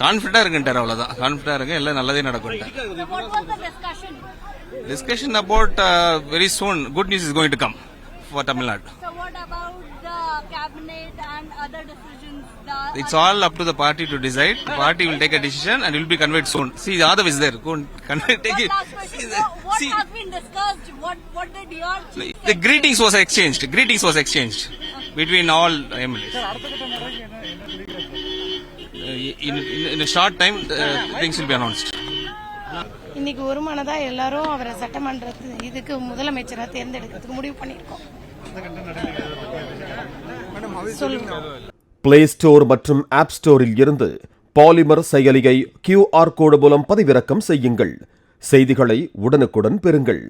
கான்ஃபிடண்டா இருக்குன்ட்டார், அவ்வளவுதான். கான்ஃபிடண்டா இருக்கு, எல்லாம் நல்லதே நடக்கும். Discussion about very soon good news is going to come for Tamil Nadu. So what about the cabinet and other decisions? It's all up to the party to decide. The party will take a decision and will be conveyed soon. See, the Yadav is there. Go and take it. What has been discussed? What did your chief The greetings was exchanged. Greetings was exchanged between all MLAs. In a short time, things will be announced. இன்னைக்கு ஒரு மனதா எல்லாரும் அவரை சட்டமன்றத்து இதுக்கு முதலமைச்சரா தேர்ந்தெடுக்கிறதுக்கு முடிவு பண்ணிருக்கோம். Play store மற்றும் app ஸ்டோரில் இருந்து பாலிமர் செயலியை QR கோடு மூலம் பதிவிறக்கம் செய்யுங்கள். செய்திகளை உடனுக்குடன் பெறுங்கள்.